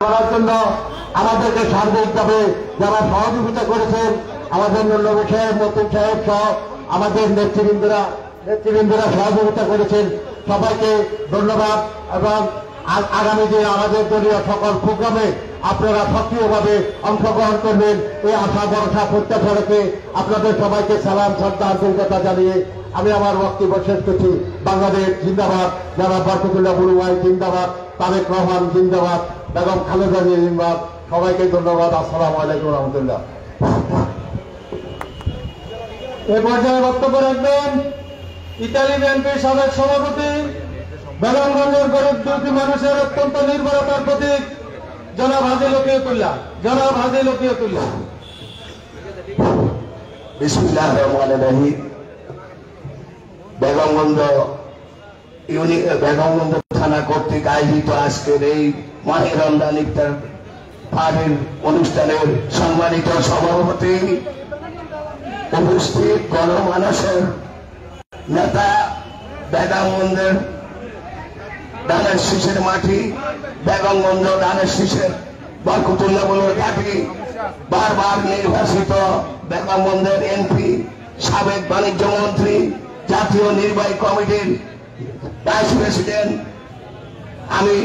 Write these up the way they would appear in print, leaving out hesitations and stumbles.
করার জন্য আমাদেরকে সার্বিকভাবে যারা সহযোগিতা করেছেন আমাদের নবী সাহেব মতিন সাহেব সহ আমাদের নেতৃবৃন্দরা সহযোগিতা করেছেন সবাইকে ধন্যবাদ। এবং আগামী দিনে আমাদের দলীয় সকল প্রোগ্রামে আপনারা সক্রিয়ভাবে অংশগ্রহণ করবেন এই আশা ভরসা প্রত্যাশা রেখে আপনাদের সবাইকে সালাম শ্রদ্ধা আন্তরিকতা জানিয়ে আমি আমার বক্তব্য শেষ করছি। বাংলাদেশ জিন্দাবাদ, যারা বরকতুল্লাহ বুলুভাই জিন্দাবাদ, তারেক রহমান জিন্দাবাদ, বেগম খালেদা জিয়া জিন্দাবাদ। সবাইকে ধন্যবাদ। আসসালামু আলাইকুম রহমতুল্লাহ। এ পর্যায়ে বক্তব্য রাখবেন ইতালি বিএনপির সাবেক সভাপতি, বেগমগঞ্জের গরিব দুঃখী মানুষের অত্যন্ত নির্ভরতার প্রতীক জনাব হাজী লকিয়তুল্লাহ। বিসমিল্লাহির রহমানির রহিম। বেগমগঞ্জ থানা কর্তৃক আয়োজিত আজকের এই মাহে রমজান ইফতার পার্টির অনুষ্ঠানের সম্মানিত সভাপতি, উপস্থিত গণমানুষের নেতা, বেগমগঞ্জের ধানের শীষের মাটি, বেগমগঞ্জ ধানের শীষের বরকতুল্লাহ বুলুর ঘাঁটি, বারবার নির্বাচিত বেগমগঞ্জের এমপি, সাবেক বাণিজ্য মন্ত্রী, জাতীয় নির্বাহী কমিটির ভাইস প্রেসিডেন্ট। আমি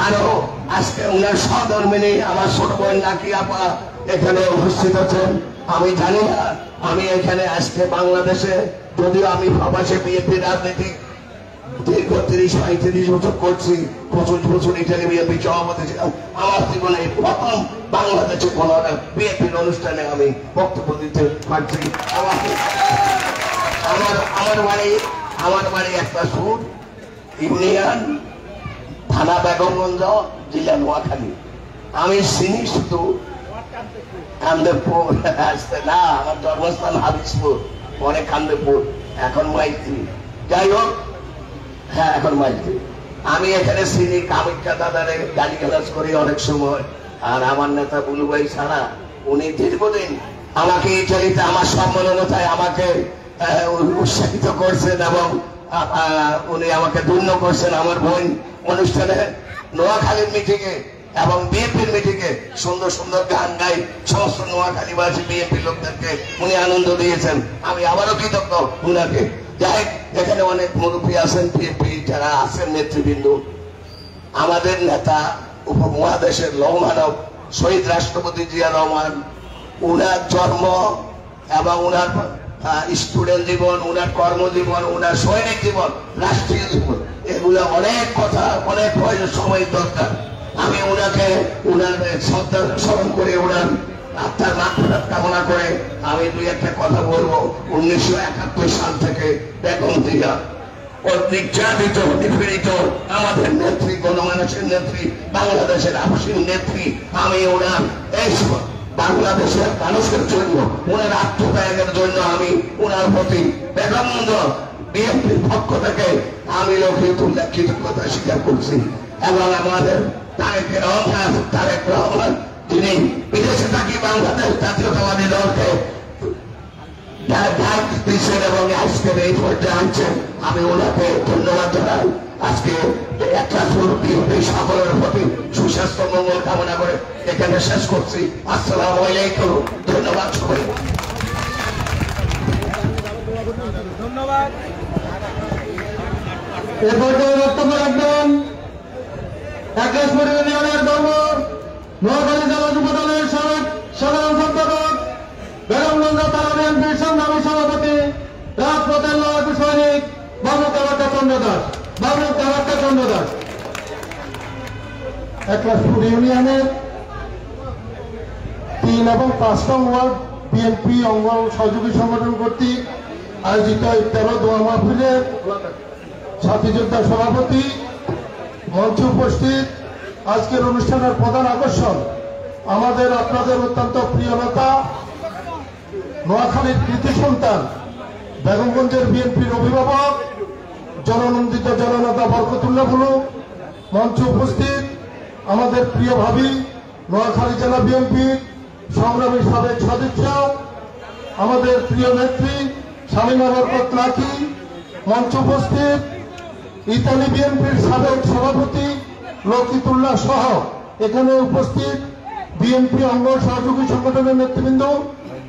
আরো আজকে উনার সহধর্মিনী আমার ছোট বোন নাকি আপা এখানে উপস্থিত আছেন। আমি জানি না আমি এখানে আজকে বাংলাদেশে, যদিও আমি প্রবাসে বিএনপি রাজনীতি দীর্ঘ ৩০-৩৫ বছর করছি, ২৫ বছর ইটালি বিএনপি সভাপতি ছিলাম, আমার জীবনে প্রথম বাংলাদেশে কোন বিএনপির অনুষ্ঠানে আমি বক্তব্য দিতে পারছি। আমার বাড়ি একটা সুর ইউনিয়ন, থানা বেগমগঞ্জ, জেলা নোয়াখালী। আমি চিনি শুধু কান্দেরপুর, না আমার জন্মস্থান হাবিজপুর, পরে কান্দেরপুর, এখন মাইতি। যাই হোক, হ্যাঁ এখন মাইতি। আমি এখানে চিনি কামিকা দাদারে গালিগালাজ করি অনেক সময়। আর আমার নেতা বুলু ভাই ছাড়া উনি দীর্ঘদিন আমাকে ইটালিতে আমার সম্মাননায় আমাকে উৎসাহিত করছেন এবং উনি আমাকে ধন্য করছেন। আমার বোন অনুষ্ঠানে নোয়াখালীর মিটিংয়ে এবং বিএনপির মিটিংয়ে সুন্দর সুন্দর গান গাই সমস্ত নোয়াখালীবাসী বিএনপি লোকদেরকে উনি আনন্দ দিয়েছেন। আমি আবারও কৃতজ্ঞ উনাকে। যাই, এখানে অনেক মুরব্বী আছেন, বিএনপি যারা আছেন নেতৃবৃন্দ, আমাদের নেতা উপমহাদেশের লৌহমানব শহীদ রাষ্ট্রপতি জিয়া রহমান, উনার জন্ম এবং উনার স্টুডেন্ট জীবন, উনার কর্মজীবন, উনার সৈনিক জীবন, রাষ্ট্রীয় জীবন, এগুলো অনেক কথা, অনেক সময় দরকার। আমি উনাকে উনার শ্রদ্ধা স্মরণ করে উনার আত্মার মাগফিরাত কামনা করে আমি দুই একটা কথা বলবো। 1971 সাল থেকে বেগম জিয়া নির্যাতিত, নিপীড়িত আমাদের নেত্রী, গণমানুষের নেত্রী, বাংলাদেশের আপসীন নেত্রী। আমি ওনার এই বাংলাদেশের মানুষের জন্য, ওনার আত্মত্যাগের জন্য আমি ওনার প্রতি বেগমগঞ্জ বিএনপির পক্ষ থেকে আমি লকিয়তুল্লাহ কৃতজ্ঞতা স্বীকার করছি। এবং আমাদের তারেক রহমান যিনি বিদেশে থাকি বাংলাদেশ জাতীয়তাবাদী দলকে দিচ্ছেন এবং আজকের এই পর্যায়ে আনছেন, আমি ওনাকে ধন্যবাদ জানাই। আজকে একটা বিএনপি সকলের প্রতি সুস্বাস্থ্য মঙ্গল কামনা করে এখানে শেষ করছি। আসসালামু আলাইকুম, ধন্যবাদ সবাই। ধন্যবাদ। এ পর্যায়ে বক্তব্য রাখবেন একেশ্বর ইউনিয়নের ধর্ম নোয়াখালী জেলা যুবদলের সাধারণ সম্পাদক, বেগমগঞ্জ থানা বিএনপির সংগ্রামী সভাপতি, রাজপথের লড়াকু সৈনিক বাবু চন্দ্র দাস। একেশ্বর ইউনিয়নের ৩ এবং ৫ নং ওয়ার্ড বিএনপি অঙ্গ সহযোগী সংগঠন কর্তৃক আয়োজিত ইফতার ও দোয়া মাহফিলের সাথী যোদ্ধা সভাপতি, মঞ্চে উপস্থিত আজকের অনুষ্ঠানের প্রধান আকর্ষণ আমাদের আপনাদের অত্যন্ত প্রিয় নেতা, নোয়াখালীর কৃতি সন্তান, বেগমগঞ্জের বিএনপির অভিভাবক, জননন্দিত জননেতা বরকতুল্লাহ বুলু। মঞ্চে উপস্থিত আমাদের প্রিয় ভাবি, নোয়াখালী জেলা বিএনপির সংগ্রামী সাবেক সদস্য, আমাদের প্রিয় নেত্রী শামীমা বরকত লাকি। মঞ্চে উপস্থিত ইতালি বিএনপির সাবেক সভাপতি লকিতুল্লাহ সহ এখানে উপস্থিত বিএনপি অঙ্গ সহযোগী সংগঠনের নেতৃবৃন্দ,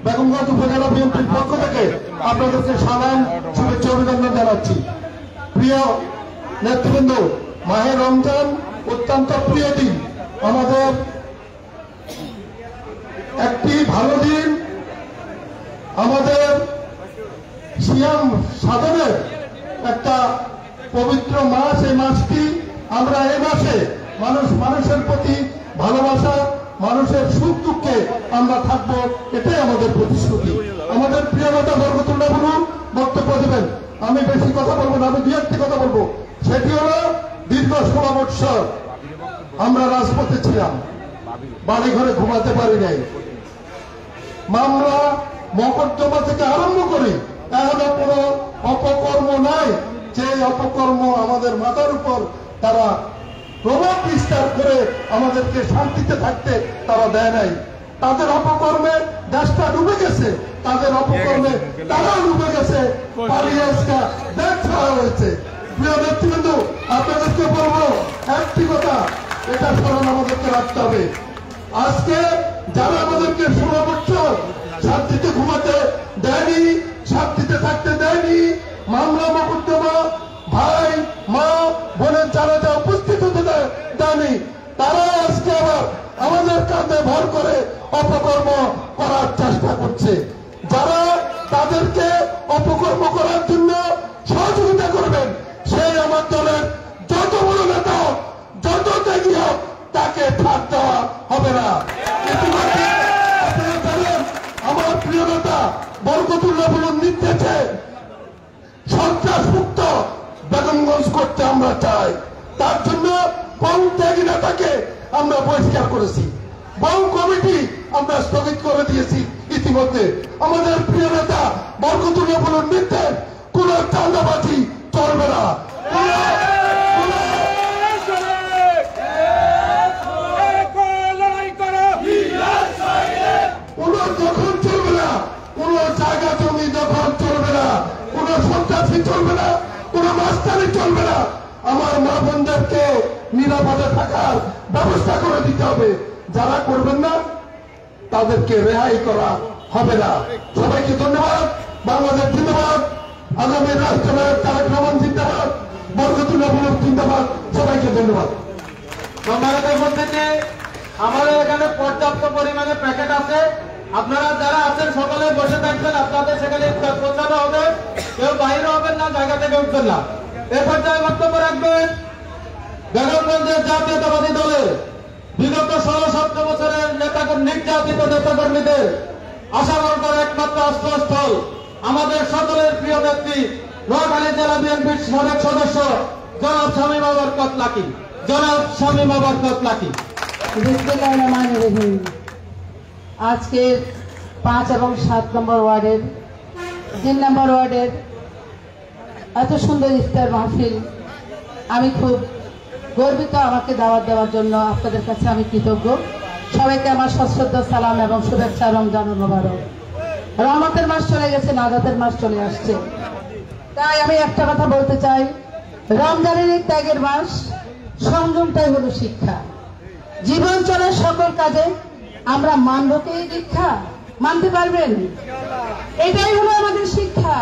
বেগমগঞ্জ উপজেলা বিএনপির পক্ষ থেকে আপনাদেরকে সালাম, শুভেচ্ছা, অভিনন্দন জানাচ্ছি। প্রিয় নেতৃবৃন্দ, মাহে রমজান অত্যন্ত প্রিয় দিন, আমাদের একটি ভালো দিন, আমাদের সিয়াম সাধনের একটা পবিত্র মাস। এই মাসটি আমরা এই মাসে মানুষের প্রতি ভালোবাসা, মানুষের সুখ দুঃখে আমরা থাকবো, এটাই আমাদের প্রতিশ্রুতি। আমাদের প্রিয় নেতা বরকতুল্লাহ বলুন বক্তব্য দেবেন। আমি বেশি কথা বলবো না, আমি দু একটি কথা বলবো। সেটি হলো দীর্ঘ 16 বৎসর আমরা রাজপথে ছিলাম, বাড়ি ঘরে ঘুমাতে পারি নাই, মামলা মকদ্দমা থেকে আরম্ভ করি এখনো কোনো অপকর্ম নাই যে অপকর্ম আমাদের মাথার উপর তারা প্রভাব বিস্তার করে আমাদেরকে শান্তিতে থাকতে তারা দেয় নাই। তাদের অপকর্মে দেশটা ডুবে গেছে, তাদের অপকর্মে তারা ডুবে গেছে, পালিয়ে দেশ ছাড়া হয়েছে। প্রিয় নেতৃবৃন্দ, আপনাদেরকে বলবো একটি কথা, এটা স্মরণ আমাদেরকে রাখতে হবে। আজকে যারা আমাদেরকে 16 বছর শান্তিতে ঘুমাতে দেয়নি, শান্তিতে থাকতে দেয়নি, মামলা মকদ্দমা ভাই মা বোনের জানাজা উপস্থিত হতে দেয়নি, তারা আজকে আবার আমাদের কাঁধে ভর করে অপকর্ম করার চেষ্টা করছে। যারা তাদেরকে অপকর্ম করার জন্য সহযোগিতা করবেন, সেই আমার দলের যত বড় নেতা হোক, যত ত্যাগী হোক, তাকে ছাড় দেওয়া হবে না। ইতিমধ্যে আপনারা জানেন, আমার প্রিয় নেতা বরকতুল্লাহ বলুন নির্দেশে সন্ত্রাস মুক্ত বেগমগঞ্জ করতে আমরা চাই। তার জন্য বহু ত্যাগী নেতাকে আমরা বহিষ্কার করেছি, বহু কমিটি আমরা স্থগিত করে দিয়েছি। ইতিমধ্যে আমাদের প্রিয় নেতা বরকতুল্লাহ বলুন নির্দেশ, কোন চাঁদাবাজি চলবে না, কোন দখল চলবে না, কোন জায়গা জমি দখল চলবে না, কোন সন্ত্রাসী চলবে না, কোন মাস্তানি চলবে না। আমার মা বোনদেরকে নিরাপদে থাকার ব্যবস্থা করে দিতে হবে। যারা করবেন না তাদেরকে রেহাই করা হবে না। সবাইকে ধন্যবাদ। বাংলাদেশ জিন্দাবাদ, আগামী রাষ্ট্রনায়ক তারেক রহমান জিন্দাবাদ, বরকতুল্লাহ বলুন জিন্দাবাদ। সবাইকে ধন্যবাদ। সম্মানিত উপস্থিতি, আমাদের এখানে পর্যাপ্ত পরিমাণে প্যাকেট আছে, আপনারা যারা আছেন সকলে বসে থাকবেন, আপনাদের সেখানে পৌঁছানো হবে, কেউ বাইরে হবেন না, জায়গা থেকে উঠবেন না। এ পর্যায়ে বক্তব্য রাখবেন বেগমগঞ্জের জাতীয়তাবাদী দলের বিগত 16-17 বছরের নির্যাতিত নেতাকর্মীদের আশাবর করা একমাত্র আশ্রয়স্থল, আমাদের সকলের প্রিয় ব্যক্তি নোয়াখালী জেলা বিএনপির সাবেক সদস্য জনাব শামীম বরকত লাকি। জনাব শামীম বরকত লাকি। আজকে 5 এবং 7 নম্বর ওয়ার্ডের 3 নম্বর ওয়ার্ডের এত সুন্দর ইফতার মাহফিল, আমি খুব গর্বিত। আমাকে দাওয়াত দেওয়ার জন্য আপনাদের কাছে আমি কৃতজ্ঞ। সবাইকে আমার সশ্রদ্ধ সালাম এবং শুভেচ্ছা। রমজান মোবারক। রহমতের মাস চলে গেছে, নাজাতের মাস চলে আসছে। তাই আমি একটা কথা বলতে চাই, রমজানের এই ত্যাগের মাস, সংযমটাই হলো শিক্ষা। জীবন চলার সকল কাজে আমরা মানব কে দীক্ষা, মানতে পারবেন? এটাই হলো আমাদের শিক্ষা।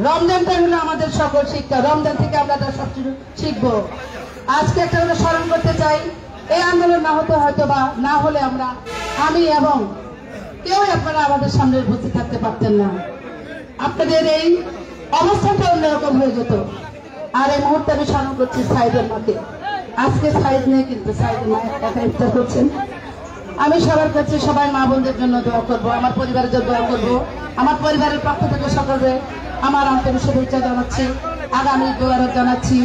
রমজানটাই হলো আমাদের সকল শিক্ষা। রমজান থেকে আমরা সবকিছু শিখবো। আজকে একটা আমরা স্মরণ করতে চাই, এই আন্দোলন না হতে হয়তো বা না হলে আমি এবং কেউ আপনারা আমাদের সামনে উপস্থিত থাকতে পারতেন না। আপনাদের এই অবস্থাটা অন্যরকম হয়ে যেত। আর এই মুহূর্তে আমি স্মরণ করছি সাইদের মাকে। আজকে সাইদ নেই, কিন্তু সাইদের মা একা ইফতার করছেন। আমি সবার কাছে সবাই মা বোনদের জন্য দোয়া করবো, আমার পরিবারের জন্য দোয়া করবো। আমার পরিবারের পক্ষ থেকে সকলে আমার আন্তরিক শুভেচ্ছা জানাচ্ছি, আগামী দোয়ারও জানাচ্ছি।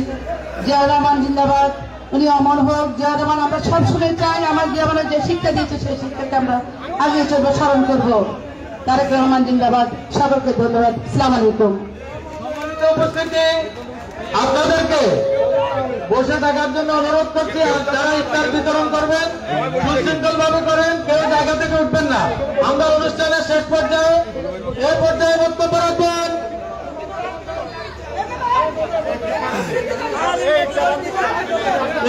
জিয়াউর রহমান জিন্দাবাদ, উনি অমর হোক। জিয়াউর রহমান আমরা সবসময় চাই, আমার জিয়াউর যে শিক্ষা দিয়েছে সেই শিক্ষাকে আমরা আগে চলবো, স্মরণ করবো। তারেক রহমান জিন্দাবাদ। সকলকে ধন্যবাদ। আসসালামু আলাইকুম। উপস্থিতি, আপনাদেরকে বসে থাকার জন্য অনুরোধ করছি। আর যারা ইফতার বিতরণ করবেন সুশৃঙ্খল ভাবে করেন, কেউ জায়গা থেকে উঠবেন না। আমরা অনুষ্ঠানের শেষ পর্যায়ে বক্তব্য রাখবেন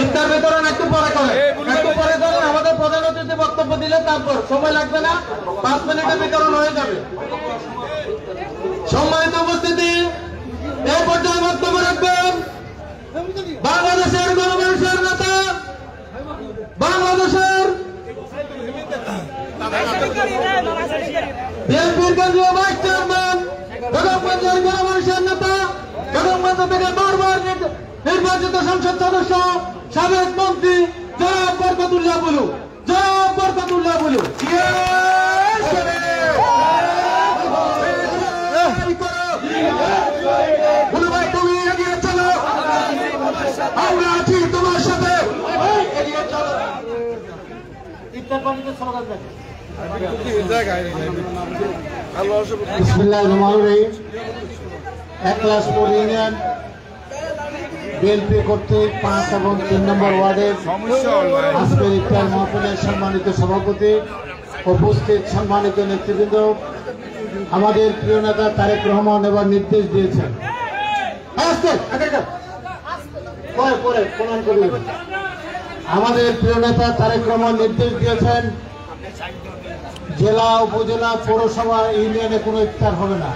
ইফতার বিতরণ একটু পরে করেন, আমাদের প্রধান অতিথি বক্তব্য দিলে তারপর সময় লাগবে না, 5 মিনিটে বিতরণ হয়ে যাবে। সম্মানিত উপস্থিতি, এই পর্যায়ে বক্তব্য রাখবেন বাংলাদেশের গণমানুষের নেতা, বাংলাদেশের বিএনপির কেন্দ্রীয় ভাইস চেয়ারম্যান, বেগমগঞ্জের গণমানুষের নেতা, বেগমগঞ্জ থেকে বারবার নির্বাচিত সংসদ সদস্য, সাবেক মন্ত্রী জনাব বরকতুল্লাহ বুলু, জনাব বরকতুল্লাহ বুলু। বুলু ভাই, তুমি এগিয়ে চলো, আমরা আছি তোমার সাথে, এগিয়ে চলো। ইফতার পানিতে স্লোগান দেন। বিসমিল্লাহির রহমানির রহিম। একলাসপুর ইউনিয়ন বিএনপি কর্তৃক 5 এবং 3 নম্বর ওয়ার্ডের আজকের ইফতার মাহফিলের সম্মানিত সভাপতি, উপস্থিত সম্মানিত নেতৃবৃন্দ, আমাদের প্রিয় নেতা তারেক রহমান এবার নির্দেশ দিয়েছেন, আমাদের প্রিয় নেতা তারেক রহমান নির্দেশ দিয়েছেন জেলা, উপজেলা, পৌরসভা, ইউনিয়নে কোনো ইফতার হবে না,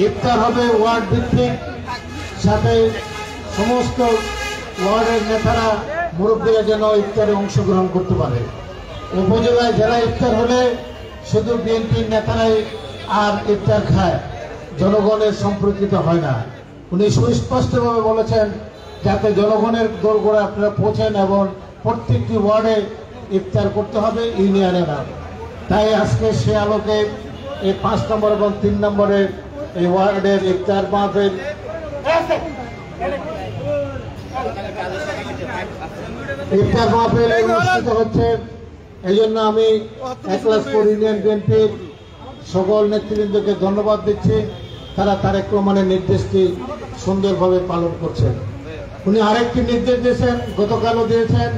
ইফতার হবে ওয়ার্ড ভিত্তিক, সাথে সমস্ত ওয়ার্ডের নেতারা, মুরব্বীরা যেন ইফতারে অংশগ্রহণ করতে পারে। উপজেলায় জেলা ইফতার হলে শুধু বিএনপির নেতারাই আর ইফতার খায়, জনগণের সম্পর্কিত হয় না। উনি সুস্পষ্টভাবে বলেছেন যাতে জনগণের দোরগোড়ে আপনারা পৌঁছেন এবং প্রত্যেকটি ওয়ার্ডে ইফতার করতে হবে, ইউনিয়নে না। তাই আজকে সে আলোকে এই 5 নম্বর এবং 3 নম্বরের এই ওয়ার্ডের ইফতার মাহফিল অনুষ্ঠিত হচ্ছে। এই জন্য আমি একলাসপুর ইউনিয়ন বিএনপির সকল নেতৃবৃন্দকে ধন্যবাদ দিচ্ছি, তারা তারেক রহমানের নির্দেশটি সুন্দরভাবে পালন করছেন। উনি আরেকটি নির্দেশ দিয়েছেন, গতকালও দিয়েছেন,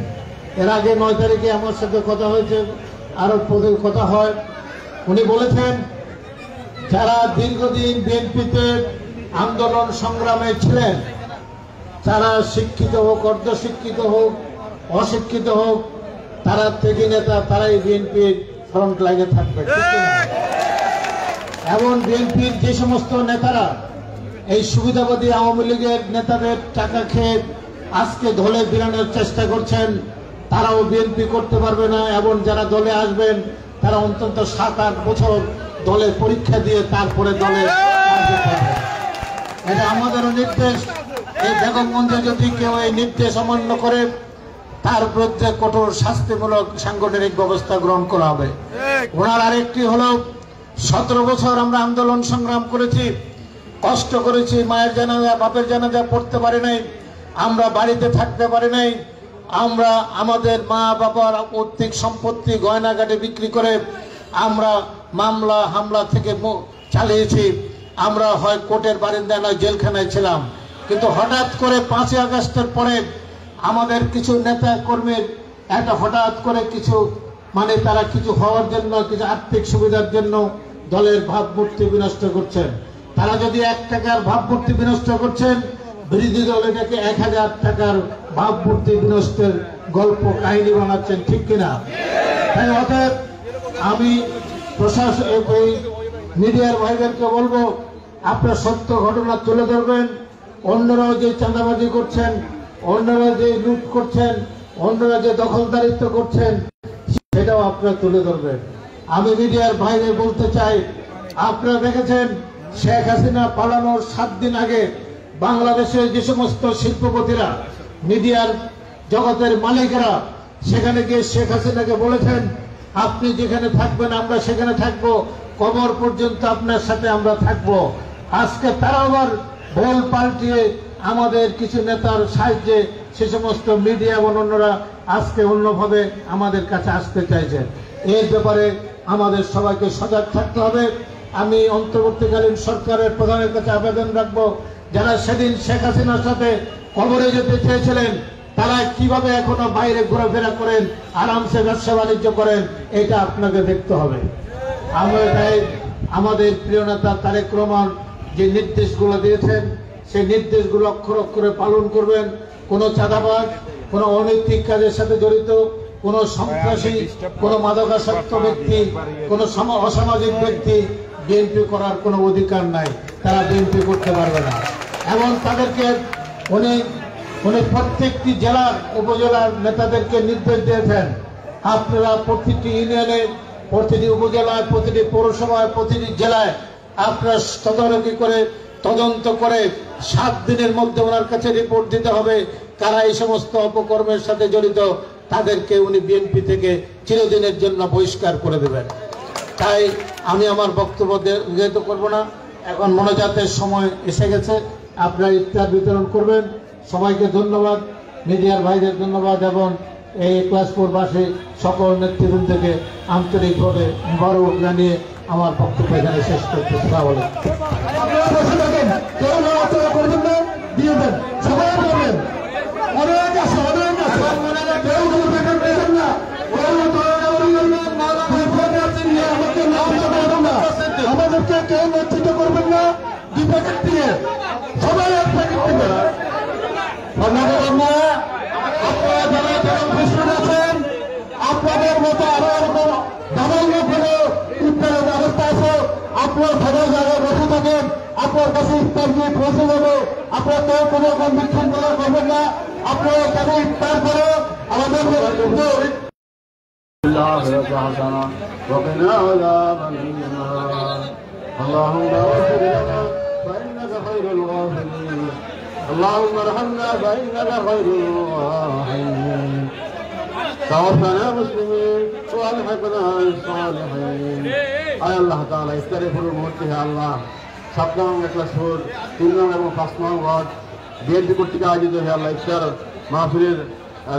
এর আগে 9 তারিখে আমার সাথে কথা হয়েছে, আরো পদের কথা হয়। উনি বলেছেন যারা দীর্ঘদিন বিএনপিতে আন্দোলন সংগ্রামে ছিলেন, তারা শিক্ষিত হোক, অর্ধশিক্ষিত হোক, অশিক্ষিত হোক, তারা ত্যাগী নেতা, তারাই বিএনপির ফ্রন্ট লাইনে থাকবে। এমন বিএনপির যে সমস্ত নেতারা এই সুবিধাবাদী আওয়ামী লীগের নেতাদের টাকা খেয়ে আজকে দলে বিরানোর চেষ্টা করছেন, তারাও বিএনপি করতে পারবে না, এবং যারা দলে আসবেন তারা অন্তত 7-8 বছর দলে পরীক্ষা দিয়ে তারপরে দলে আসতে পারবে। এটা আমাদেরও নির্দেশ। এই বেগমগঞ্জে যদি কেউ এই নির্দেশ অমান্য করে তার বিরুদ্ধে কঠোর শাস্তিমূলক সাংগঠনিক ব্যবস্থা গ্রহণ করা হবে। ওনার আরেকটি হলো 17 বছর আমরা আন্দোলন সংগ্রাম করেছি, কষ্ট করেছি, মায়ের জানাজা, বাপের জানাজা পড়তে পারি নাই, আমরা বাড়িতে থাকতে পারি নাই, আমরা আমাদের মা বাবার পৈতৃক সম্পত্তি গয়নাগাটি বিক্রি করে আমরা মামলা হামলা থেকে চালিয়েছি। আমরা হয় কোর্টের বারিন্দায় নয় জেলখানায় ছিলাম, কিন্তু হঠাৎ করে 5ই আগস্টের পরে আমাদের কিছু নেতা কর্মীর একটা হঠাৎ করে কিছু তারা কিছু হওয়ার জন্য, কিছু আর্থিক সুবিধার জন্য দলের ভাবমূর্তি বিনষ্ট করছেন। তারা যদি 1 টাকার ভাবমূর্তি বিনষ্ট করছেন, বিরোধী দল এটাকে 1000 টাকার ভাবমূর্তি বিনষ্টের গল্প কাহিনী বানাচ্ছেন, ঠিক কিনা? তাই অতএব আমি প্রশাসন, এই মিডিয়ার ভাইদেরকে বলবো, আপনারা সত্য ঘটনা তুলে ধরবেন। অন্যরাও যে চাঁদাবাজি করছেন, অন্যরা যে লুট করছেন, অন্যরা যে দখলদারিত্ব করছেন, সেটাও আপনারা তুলে ধরবেন। আমি মিডিয়ার বাইরে বলতে চাই, আপনারা দেখেছেন শেখ হাসিনা পালানোর 7 দিন আগে বাংলাদেশের যে সমস্ত শিল্পপতিরা, মিডিয়ার জগতের মালিকেরা সেখানে গিয়ে শেখ হাসিনাকে বলেছেন আপনি যেখানে থাকবেন আমরা সেখানে থাকবো, কবর পর্যন্ত আপনার সাথে আমরা থাকবো। আজকে তারা আবার বল পাল্টিয়ে আমাদের কিছু নেতার সাহায্যে সে সমস্ত মিডিয়া এবং অন্যরা আজকে অন্যভাবে আমাদের কাছে আসতে চাইছেন। এর ব্যাপারে আমাদের সবাইকে সজাগ থাকতে হবে। আমি অন্তর্বর্তীকালীন সরকারের প্রধানের কাছে আবেদন রাখবো, যারা সেদিন শেখ হাসিনার সাথে কবরে যেতে চেয়েছিলেন তারা কিভাবে এখনো বাইরে ঘোরাফেরা করেন, আরামসে ব্যবসা বাণিজ্য করেন, এটা আপনাকে দেখতে হবে। আমরা তাই আমাদের প্রিয় নেতা তারেক রহমান যে নির্দেশগুলো দিয়েছেন সেই নির্দেশগুলো অক্ষর অক্ষরে পালন করবেন। কোনো চাঁদাবাজ, কোনো অনৈতিক কাজের সাথে জড়িত, কোনো সন্ত্রাসী, কোনো মাদকাসক্ত ব্যক্তি, কোনো অসামাজিক ব্যক্তি বিএনপি করার কোনো অধিকার নাই, তারা বিএনপি করতে পারবে না। এবং তাদেরকে উনি প্রত্যেকটি জেলার উপজেলার নেতাদেরকে নির্দেশ দিয়েছেন, আপনারা প্রতিটি ইউনিয়নে, প্রতিটি উপজেলায়, প্রতিটি পৌরসভায়, প্রতিটি জেলায় আপনারা তদারকি করে তদন্ত করে 7 দিনের মধ্যে ওনার কাছে রিপোর্ট দিতে হবে কারা এই সমস্ত অপকর্মের সাথে জড়িত, তাদেরকে উনি বিএনপি থেকে চিরদিনের জন্য বহিষ্কার করে দেবেন। তাই আমি আমার বক্তব্য দীর্ঘায়িত করব না, এখন মোনাজাতের সময় এসে গেছে, আপনারা ইফতার বিতরণ করবেন। সবাইকে ধন্যবাদ, মিডিয়ার ভাইদের ধন্যবাদ এবং এই ক্লাস 4বাসী সকল নেতৃবৃন্দকে আন্তরিকভাবে মুবারক জানিয়ে আমার বক্তব্য এখানে শেষ করতে পারবেন। আপনারা বসে থাকেন, কেউ নড়াচড়া করবেন না, দিয়ে দেন, সবাই বলবেন অনেক আছে, অনেক আছে, কেউ দেবেন না, আমাদেরকে কেউ নেতৃত্ব করবেন না, 2 প্যাকেট দিয়ে সবাই 1 প্যাকেট দিবেন। আপনারা যারা প্রস্তুত আছেন, আপনাদের মতো আরো ডাবল কোনো ইফতারের ব্যবস্থা আছে, আপনার সবাই জায়গায় বসে থাকেন, আপনার কাছে ইফতার দিয়ে পৌঁছে যাবে। আপনার কেউ কোনো কনভিকশন করবেন না, আপনারা এখানে ইফতার করে আমাদের وقنا عذاب النار اللهم اغفر لنا فإنك خير الغافرين اللهم ارحمنا فإنك خير الراحمين توفنا مسلمين والحقنا بالصالحين আয় আল্লাহ তাআলা ইফতারের পুরো মুহূর্তে হে আল্লাহ 7 নং ক্লাস 4 3 নং এবং 5 নং ওয়ার্ড বিএনপি কর্তৃক আয়োজিত হে আল্লাহ ইফতার মাহফিলের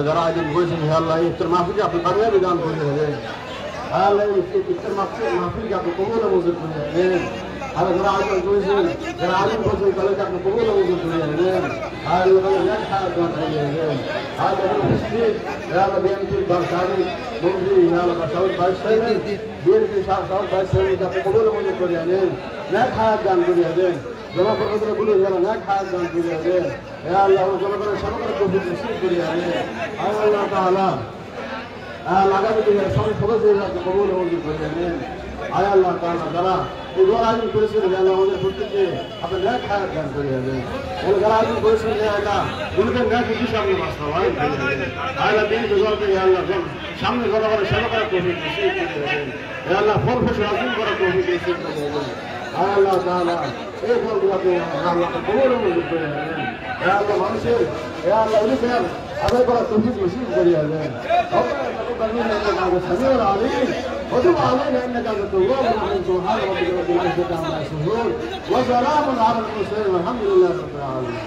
যারা আয়োজন করেছেন হে আল্লাহ ইফতার মাহফিলকে আপনি কামিয়াবি দান করে দেবেন। আল্লাহ ইফতার মাহফিলকে আপনি কবুল ও মঞ্জুর করে দেবেন। আর যারা আয়োজন করেছেন, যারা আয়োজন করেছেন তাদেরকে আপনি কবুল ও মঞ্জুর করে দেবেন। আর তাদের নেক হায়াত দান করে দেবেন। আর যারা উপস্থিত হে আল্লাহ বিএনপির সাবেক মন্ত্রী হে আল্লাহ সাউদ ভাইস চেয়ারম্যান, বিএনপির সাউদ ভাইস চেয়ারম্যানকে আপনি কবুল ও মঞ্জুর করে দেবেন, নেক হায়াত দান করে দেবেন। জনপ্রতিনিধিরা বলে যারা নেক হায়াত দান করে দেবেন। হে আল্লাহ জনগণের সরকারের তৌফিক নসিব করে দেবেন। আল্লাহ তাআলা আগামী দিনের সদস্য কবুল মঞ্জুর করে দেবেন। আয় আল্লাহ তাআলা যারা এই ঘর আয়োজন করেছেন আমাদের প্রত্যেককে আপনার ন্যাক হায়াত দান করে দেবেন। যারা আয়োজন করেছেন আল্লাহ দুর্গের ন্যাক হিসেবে আপনি বাস্তবায়ন করে দেবেন। আল্লাহ দিন জনকে আল্লাহ সামনে জনগণের সেবা করার তৌফিক নসিব করে দেবেন। হে আল্লাহ ফল ফসল অর্জন করার তৌফিক নসিব করে দেবেন। আয় আল্লাহ তাআলা এই ফলগুলোকে আল্লাহকে কবুল মঞ্জুর করে দেবেন। হে আল্লাহ মানুষের হে আল্লাহ অধিকার আদায় করার তৌফিক নসিব করে দেবেন। السميع العليم وتب علينا انك انت التواب الرحيم سبحان ربك رب العزه عما يصفون وسلام على المرسلين والحمد لله رب العالمين.